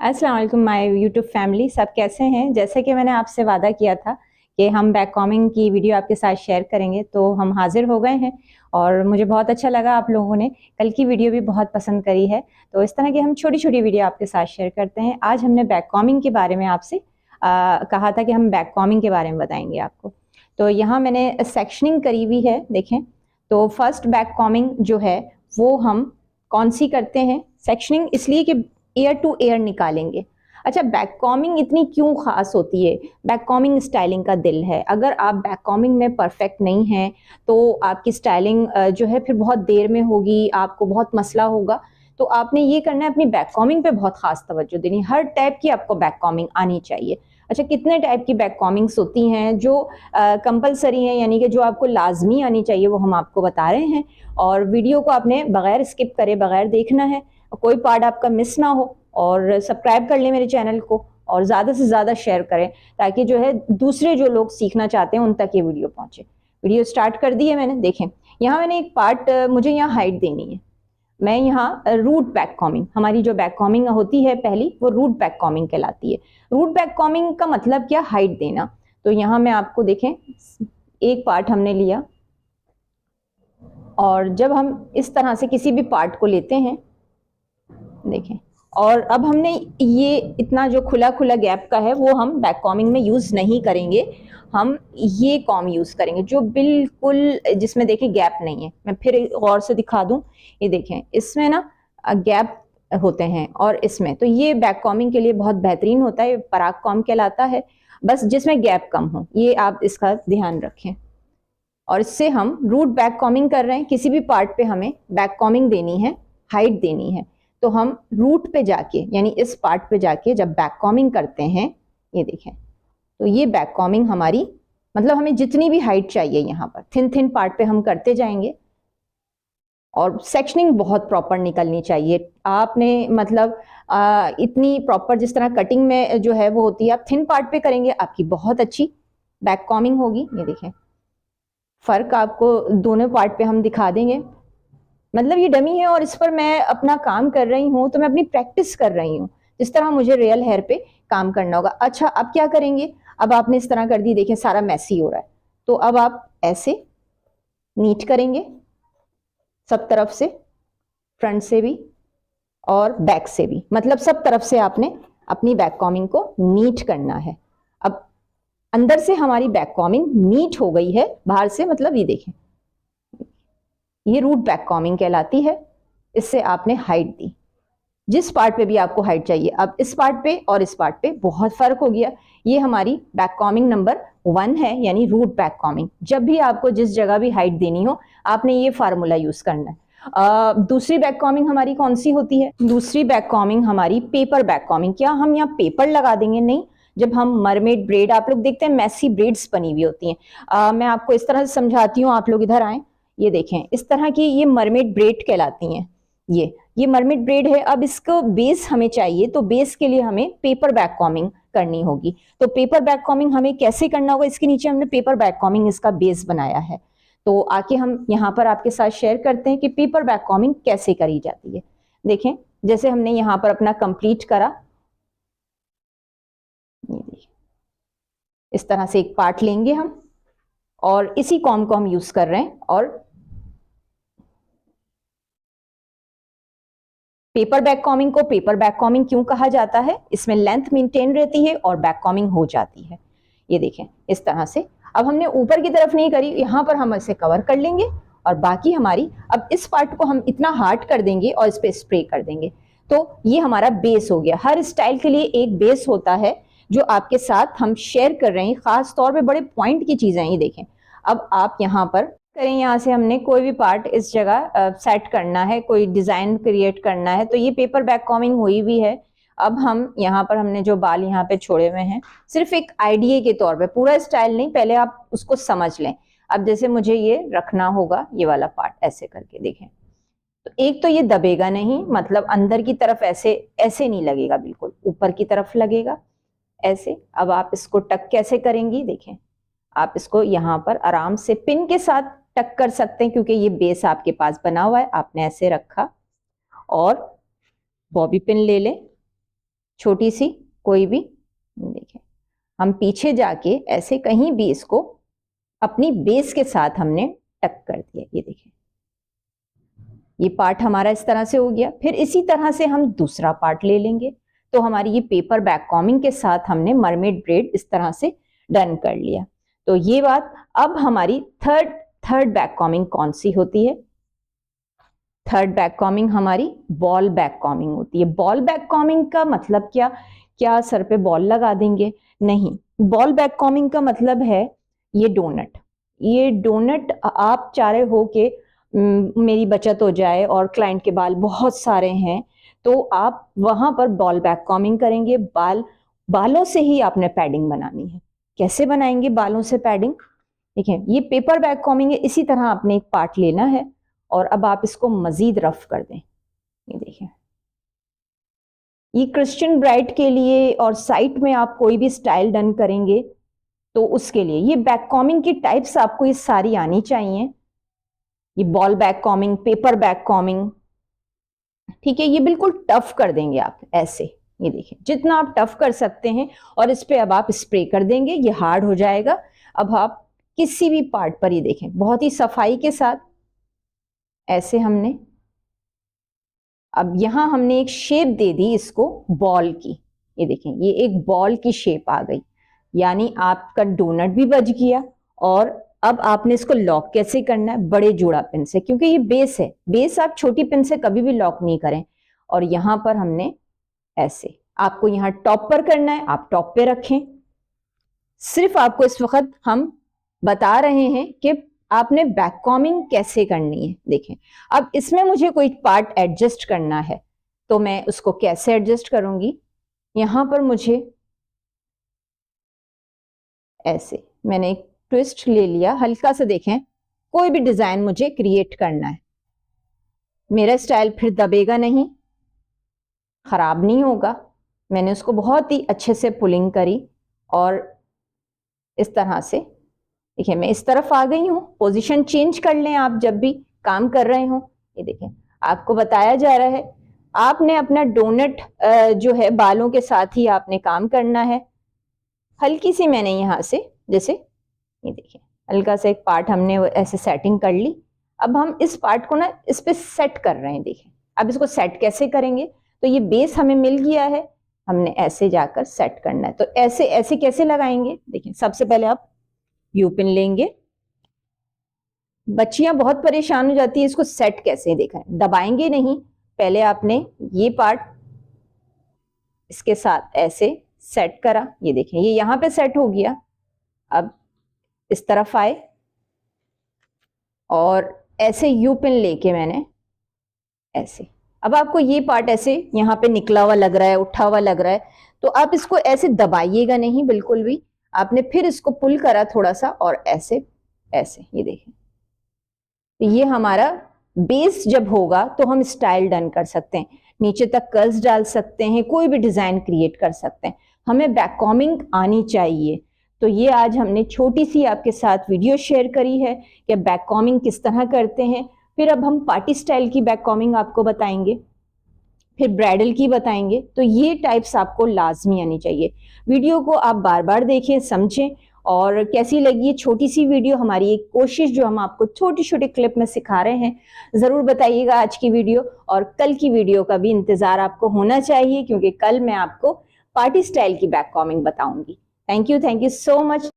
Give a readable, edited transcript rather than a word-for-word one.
अस्सलाम वालेकुम my YouTube family, सब कैसे हैं? जैसे कि मैंने आपसे वादा किया था कि हम बैक कॉमिंग की वीडियो आपके साथ शेयर करेंगे, तो हम हाज़िर हो गए हैं और मुझे बहुत अच्छा लगा आप लोगों ने कल की वीडियो भी बहुत पसंद करी है। तो इस तरह की हम छोटी-छोटी वीडियो आपके साथ शेयर करते हैं। आज हमने बैक कॉमिंग के बारे में आपसे कहा था कि हम बैक कॉमिंग के बारे में बताएँगे आपको। तो यहाँ मैंने सेक्शनिंग करी हुई है, देखें। तो फर्स्ट बैक कॉमिंग जो है, वो हम कौन-सी करते हैं? सेक्शनिंग इसलिए कि एयर टू एयर निकालेंगे। अच्छा, बैक कॉमिंग इतनी क्यों ख़ास होती है? बैक कॉमिंग स्टाइलिंग का दिल है। अगर आप बैक कॉमिंग में परफेक्ट नहीं हैं, तो आपकी स्टाइलिंग जो है फिर बहुत देर में होगी, आपको बहुत मसला होगा। तो आपने ये करना है, अपनी बैक कॉमिंग पे बहुत ख़ास तवज्जो देनी है। हर टाइप की आपको बैक कॉमिंग आनी चाहिए। अच्छा, कितने टाइप की बैक कॉमिंग्स होती हैं जो कंपल्सरी हैं, यानी कि जो आपको लाज़मी आनी चाहिए, वो हम आपको बता रहे हैं। और वीडियो को आपने बगैर स्किप करे बगैर देखना है, कोई पार्ट आपका मिस ना हो। और सब्सक्राइब कर लें मेरे चैनल को और ज़्यादा से ज़्यादा शेयर करें, ताकि जो है दूसरे जो लोग सीखना चाहते हैं उन तक ये वीडियो पहुंचे। वीडियो स्टार्ट कर दी है मैंने, देखें। यहाँ मैंने एक पार्ट मुझे यहाँ हाइट देनी है। मैं यहाँ रूट बैक कॉमिंग, हमारी जो बैक कॉमिंग होती है पहली, वो रूट बैक कॉमिंग कहलाती है। रूट बैक कॉमिंग का मतलब क्या? हाइट देना। तो यहाँ मैं आपको देखें, एक पार्ट हमने लिया और जब हम इस तरह से किसी भी पार्ट को लेते हैं, देखें, और अब हमने ये इतना जो खुला खुला गैप का है, वो हम बैक कॉमिंग में यूज़ नहीं करेंगे। हम ये कॉम यूज़ करेंगे जो बिल्कुल जिसमें देखिए गैप नहीं है। मैं फिर गौर से दिखा दूं, ये देखें, इसमें ना गैप होते हैं और इसमें, तो ये बैक कॉमिंग के लिए बहुत बेहतरीन होता है, पराग कॉम कहलाता है। बस जिसमें गैप कम हो, ये आप इसका ध्यान रखें। और इससे हम रूट बैक कॉमिंग कर रहे हैं। किसी भी पार्ट पे हमें बैक कॉमिंग देनी है, हाइट देनी है, तो हम रूट पे जाके, यानी इस पार्ट पे जाके जब बैक कॉमिंग करते हैं, ये देखें, तो ये बैक कॉमिंग हमारी, मतलब हमें जितनी भी हाइट चाहिए यहाँ पर थिन थिन पार्ट पे हम करते जाएंगे। और सेक्शनिंग बहुत प्रॉपर निकलनी चाहिए। आपने मतलब इतनी प्रॉपर, जिस तरह कटिंग में जो है वो होती है, आप थिन पार्ट पे करेंगे, आपकी बहुत अच्छी बैक कॉमिंग होगी। ये देखें, फर्क आपको दोनों पार्ट पे हम दिखा देंगे। मतलब ये डमी है और इस पर मैं अपना काम कर रही हूँ, तो मैं अपनी प्रैक्टिस कर रही हूँ, जिस तरह मुझे रियल हेयर पे काम करना होगा। अच्छा, अब क्या करेंगे? अब आपने इस तरह कर दी, देखें सारा मैसी हो रहा है, तो अब आप ऐसे नीट करेंगे सब तरफ से, फ्रंट से भी और बैक से भी, मतलब सब तरफ से आपने अपनी बैक कॉमिंग को नीट करना है। अब अंदर से हमारी बैक कॉमिंग नीट हो गई है, बाहर से मतलब ये देखें, ये रूट बैक कॉमिंग कहलाती है। इससे आपने हाइट दी, जिस पार्ट पे भी आपको हाइट चाहिए। अब इस पार्ट पे और इस पार्ट पे बहुत फर्क हो गया। ये हमारी बैक कॉमिंग नंबर 1 है, यानी रूट बैक कॉमिंग। जब भी आपको जिस जगह भी हाइट देनी हो, आपने ये फार्मूला यूज करना है। दूसरी बैक कॉमिंग हमारी कौन सी होती है? दूसरी बैक कॉमिंग हमारी पेपर बैक कॉमिंग। क्या हम यहाँ पेपर लगा देंगे? नहीं। जब हम मरमेड ब्रेड, आप लोग देखते हैं मैसी ब्रेड्स बनी हुई होती हैं। मैं आपको इस तरह से समझाती हूँ, आप लोग इधर आए, ये देखें, इस तरह की ये मरमेड ब्रेड कहलाती हैं। ये मरमिट ब्रेड है। अब इसको बेस हमें चाहिए, तो बेस के लिए हमें पेपर बैक कॉमिंग करनी होगी। तो पेपर बैक कॉमिंग हमें कैसे करना होगा? इसके नीचे हमने पेपर बैक कॉमिंग इसका बेस बनाया है। तो आके हम यहाँ पर आपके साथ शेयर करते हैं कि पेपर बैक कॉमिंग कैसे करी जाती है। देखें, जैसे हमने यहाँ पर अपना कंप्लीट करा, ये देखिए, इस तरह से एक पार्ट लेंगे हम और इसी कॉम को हम यूज कर रहे हैं। और पेपर बैक कॉमिंग को पेपर बैक कॉमिंग क्यों कहा जाता है? इसमें लेंथ मेंटेन रहती है और बैक कॉमिंग हो जाती है। ये देखें, इस तरह से। अब हमने ऊपर की तरफ नहीं करी, यहां पर हम इसे कवर कर लेंगे और बाकी हमारी, अब इस पार्ट को हम इतना हार्ड कर देंगे और इस पर स्प्रे कर देंगे। तो ये हमारा बेस हो गया। हर स्टाइल के लिए एक बेस होता है, जो आपके साथ हम शेयर कर रहे हैं। खास तौर पे बड़े पॉइंट की चीजें हैं। ये देखें, अब आप यहाँ पर करें, यहाँ से हमने कोई भी पार्ट इस जगह सेट करना है, कोई डिजाइन क्रिएट करना है, तो ये पेपर बैक कॉमिंग हुई भी है। अब हम यहाँ पर, हमने जो बाल यहाँ पे छोड़े हुए हैं, सिर्फ एक आइडिया के तौर पे, पूरा स्टाइल नहीं, पहले आप उसको समझ लें। अब जैसे मुझे ये रखना होगा, ये वाला पार्ट ऐसे करके, देखें, तो एक तो ये दबेगा नहीं, मतलब अंदर की तरफ ऐसे ऐसे नहीं लगेगा, बिल्कुल ऊपर की तरफ लगेगा ऐसे। अब आप इसको टक कैसे करेंगी? देखें, आप इसको यहाँ पर आराम से पिन के साथ टक कर सकते हैं, क्योंकि ये बेस आपके पास बना हुआ है। आपने ऐसे रखा और बॉबी पिन ले लें छोटी सी कोई भी, देखिए हम पीछे जाके ऐसे कहीं भी इसको अपनी बेस के साथ हमने टक कर दिया। ये देखिए ये पार्ट हमारा इस तरह से हो गया। फिर इसी तरह से हम दूसरा पार्ट ले लेंगे। तो हमारी ये पेपर बैक कॉमिंग के साथ हमने मरमेड ब्रेड इस तरह से डन कर लिया। तो ये बात, अब हमारी थर्ड बैक कॉमिंग कौन सी होती है? थर्ड बैक कॉमिंग हमारी बॉल बैक कॉमिंग होती है। बॉल बैक कॉमिंग का मतलब क्या? क्या सर पे बॉल लगा देंगे? नहीं, बॉल बैक कॉमिंग का मतलब है ये डोनट। ये डोनट आप चाह रहे हो कि मेरी बचत हो जाए और क्लाइंट के बाल बहुत सारे हैं, तो आप वहां पर बॉल बैक कॉमिंग करेंगे। बालों से ही आपने पैडिंग बनानी है। कैसे बनाएंगे बालों से पैडिंग? देखिए ये पेपर बैक कॉमिंग है। इसी तरह आपने एक पार्ट लेना है और अब आप इसको मजीद रफ कर दें। ये देखिए ये क्रिश्चियन ब्राइड के लिए और साइट में आप कोई भी स्टाइल डन करेंगे तो उसके लिए ये बैक कॉमिंग की टाइप्स आपको ये सारी आनी चाहिए। ये ball back combing, paper back combing, ठीक है, ये बिल्कुल टफ कर देंगे आप ऐसे। ये देखिए जितना आप टफ कर सकते हैं और इस पे अब आप स्प्रे कर देंगे, ये हार्ड हो जाएगा। अब आप किसी भी पार्ट पर ये देखें बहुत ही सफाई के साथ ऐसे हमने, अब यहां हमने एक शेप दे दी इसको बॉल की। ये देखें ये एक बॉल की शेप आ गई, यानी आपका डोनट भी बच गया। और अब आपने इसको लॉक कैसे करना है? बड़े जोड़ा पिन से, क्योंकि ये बेस है। बेस आप छोटी पिन से कभी भी लॉक नहीं करें। और यहां पर हमने ऐसे, आपको यहां टॉप पर करना है, आप टॉप पे रखें। सिर्फ आपको इस वक्त हम बता रहे हैं कि आपने बैक कॉमिंग कैसे करनी है। देखें अब इसमें मुझे कोई पार्ट एडजस्ट करना है तो मैं उसको कैसे एडजस्ट करूंगी? यहां पर मुझे ऐसे मैंने एक ट्विस्ट ले लिया हल्का सा। देखें कोई भी डिजाइन मुझे क्रिएट करना है, मेरा स्टाइल फिर दबेगा नहीं, खराब नहीं होगा। मैंने उसको बहुत ही अच्छे से पुलिंग करी और इस तरह से, देखिए मैं इस तरफ आ गई हूँ। पोजीशन चेंज कर लें आप जब भी काम कर रहे हो। ये देखें आपको बताया जा रहा है आपने अपना डोनट जो है बालों के साथ ही आपने काम करना है। हल्की सी मैंने यहाँ से जैसे, ये देखिए हल्का सा एक पार्ट हमने ऐसे सेटिंग कर ली। अब हम इस पार्ट को ना इस पे सेट कर रहे हैं। देखिए अब इसको सेट कैसे करेंगे? तो ये बेस हमें मिल गया है, हमने ऐसे जाकर सेट करना है। तो ऐसे ऐसे कैसे लगाएंगे? देखिए सबसे पहले आप यू पिन लेंगे। बच्चियां बहुत परेशान हो जाती है इसको सेट कैसे, देखा दबाएंगे नहीं, पहले आपने ये पार्ट इसके साथ ऐसे सेट करा। ये देखें ये यहां पे सेट हो गया। अब इस तरफ आए और ऐसे यू पिन लेके मैंने ऐसे, अब आपको ये पार्ट ऐसे यहां पे निकला हुआ लग रहा है, उठा हुआ लग रहा है, तो आप इसको ऐसे दबाइएगा नहीं बिल्कुल भी। आपने फिर इसको पुल करा थोड़ा सा और ऐसे ऐसे, ये देखें तो ये हमारा बेस जब होगा तो हम स्टाइल डन कर सकते हैं, नीचे तक कर्ल्स डाल सकते हैं, कोई भी डिजाइन क्रिएट कर सकते हैं। हमें बैक कॉमिंग आनी चाहिए। तो ये आज हमने छोटी सी आपके साथ वीडियो शेयर करी है कि बैक कॉमिंग किस तरह करते हैं। फिर अब हम पार्टी स्टाइल की बैक कॉमिंग आपको बताएंगे, फिर ब्राइडल की बताएंगे। तो ये टाइप्स आपको लाजमी आनी चाहिए। वीडियो को आप बार बार देखें, समझें। और कैसी लगी ये छोटी सी वीडियो, हमारी एक कोशिश जो हम आपको छोटी छोटी क्लिप में सिखा रहे हैं, जरूर बताइएगा आज की वीडियो। और कल की वीडियो का भी इंतजार आपको होना चाहिए, क्योंकि कल मैं आपको पार्टी स्टाइल की बैक कॉमिंग बताऊंगी। Thank you so much.